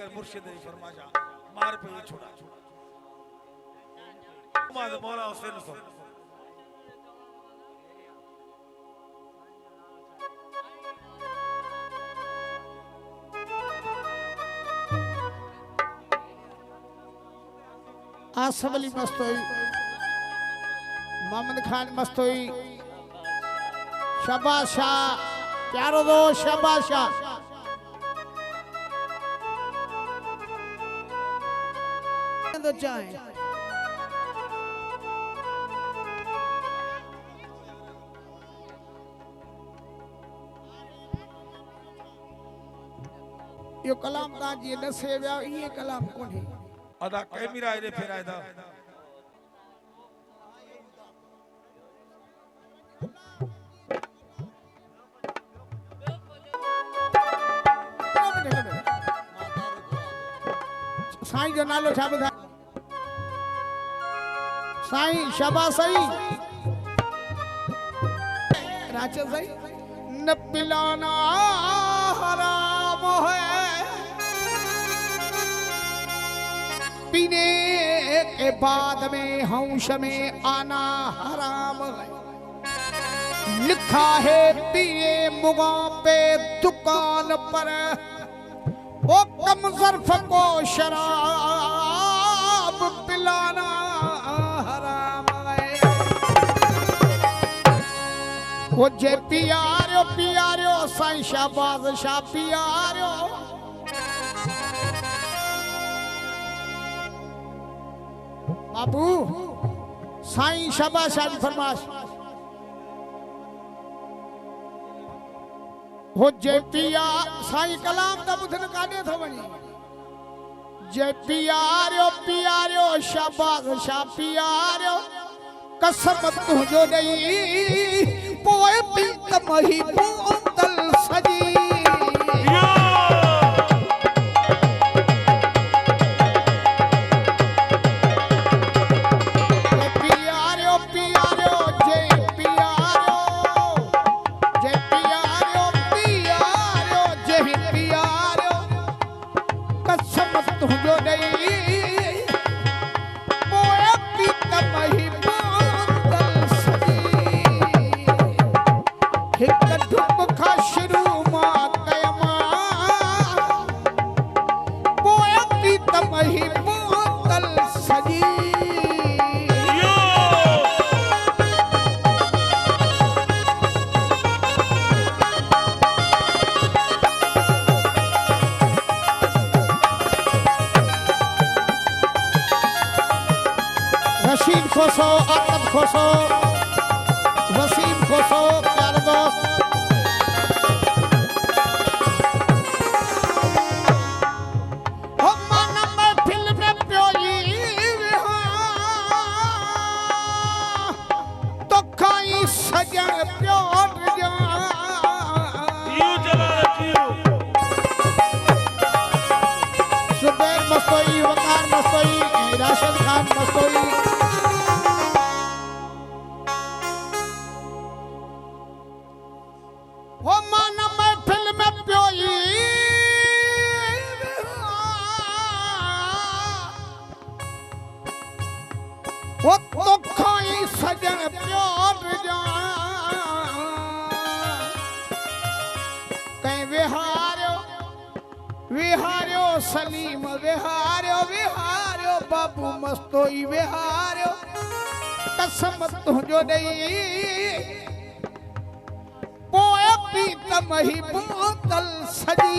कर मुर्शिद फरमाया मार पे छोड़ा मौला हुसैन को आसफ अली मस्त हुई, मोहम्मद खान मस्त हुई, शाबाश शाह प्यारो दो शाबाश शाह। तो चाहे यो कलाम ता जी न सेव्या ये कलाम कोनी अदा कैमरा आए फिर आए दा साईं जो नालो छा बुधा साईं शाबाश सही राजा सही न पिलाना हराम है पीने के बाद में हौश में आना हराम है। लिखा है पिए मुगा पे दुकान पर वो कम ज़र्फ को शराब पिलाना हराम है। वो जे पियारो साईं शाबाज शाह पियारो बाबू साईं शाबाश शाह फरमाश हो जे पिया साईं कलाम दा बुधन काने थो वणी जे पियारो शाबाश शाह पियारो कसम तुझो दई पोए पीत मही बोतल सजी खोसो आतम खोसो वसीम खोसो प्यारे दोस्त हो मन में फिल्म प्योई तो खाई सजन प्योर जा यू चला रखियो सुबैर मस्तोई वकार मस्तोई राशिद खान मस्तोई वो तो खाई सजन प्यार जा कहीं विहारो सलीम विहारो बाबू मस्तोई विहारो कसम तुझो दई पोए पीत मही बोतल सजी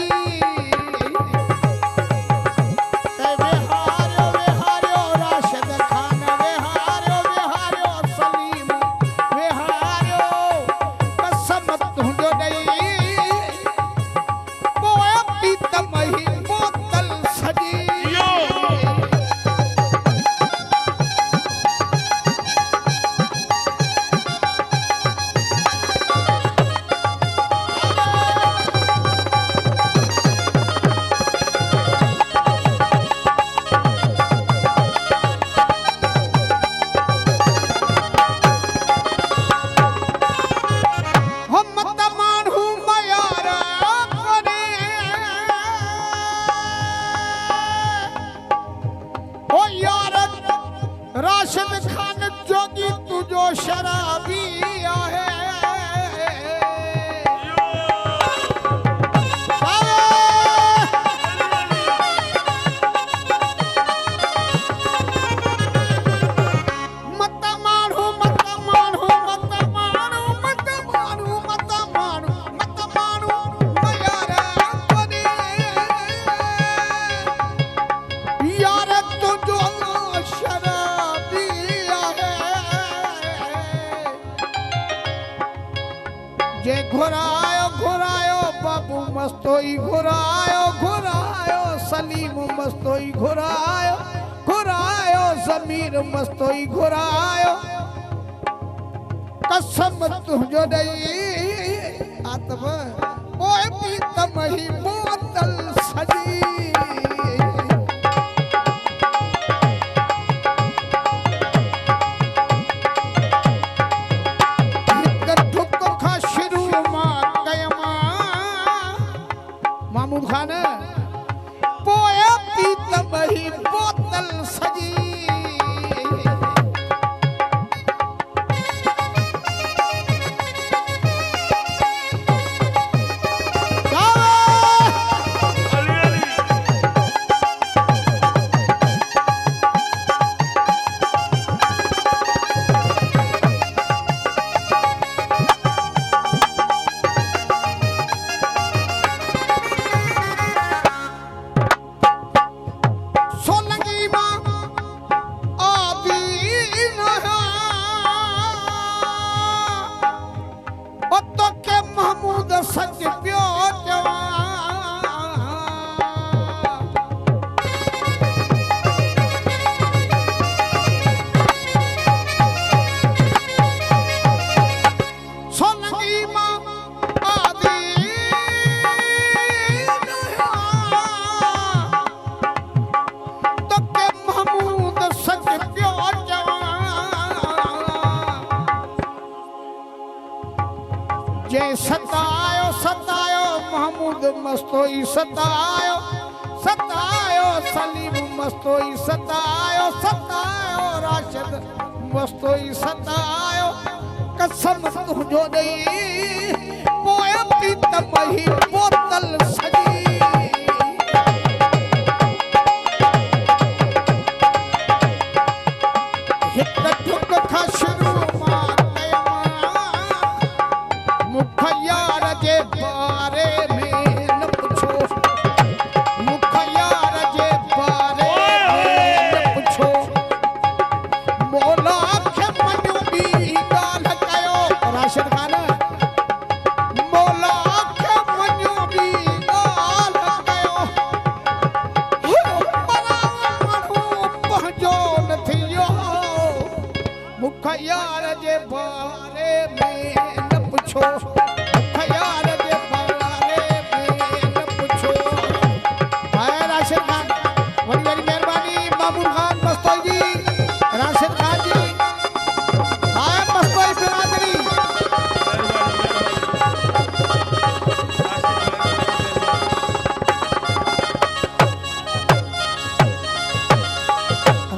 शराबी आहे जे घुरायो घुरायो बाबू मस्तोई घुरायो घुरायो सलीम मस्तोई घुरायो घुरायो जमीर मस्तोई घुरायो कसम तुझो दई आत्मा ओए पीतम ही बोतल सजी खान पोया पीतम ही बोतल सजी सच पियो सोलंगी मां आदि तो के महमूद सच पियो जे सतायो सतायो महमूद मस्तोई सतायो सतायो सलीम मस्तोई सतायो सतायो राशिद मस्तोई सतायो कसम तुझो दई पोया पीतम ही बोतल सजी हिक ठुक खा शुरू मुखयार जे बारे में न पूछो मुखयार जे बारे में न पूछो मौला के मन भी गाल कयो राशिद खान मौला के मन भी गाल कयो बड़ा मनो पहुंचो न थियो मुखयार जे बारे में न पूछो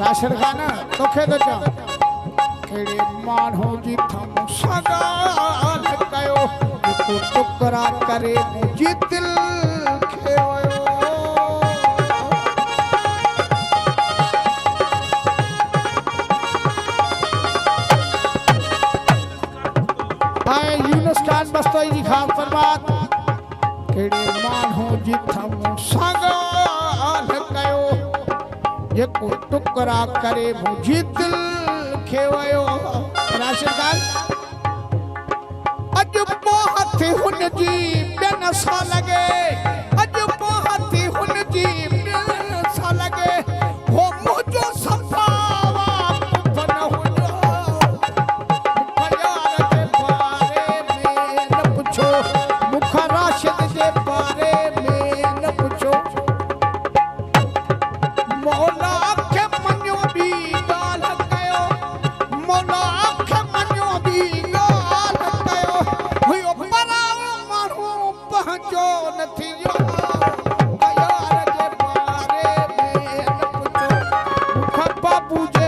राशिद खान तोखे तो चा केड़े माण्हू जी थम सगाल कयो तू टुकरा करे मुझी दिल खेवयो आए यूनुस खान बस्तोई जी खास फरमात केड़े माण्हू जी थम सगाल कयो जेको टुकरा करे मुझी दिल खेवयो राशिद खान अज बहुत हुन जी बेन सा लगे अज बहुत हुन जी बेन सा लगे हो मुझो सफावा बन हुजो मुखयार जे बारे में न पूछो मुख राशिद जे बारे में न पूछो मौला के मनो भी गाल कयो मौला के मनो भी गाल कयो हुयो बराओ माण्हू पहुंचो न थियो यार जे बारे में न पूछो मुख बाबू जे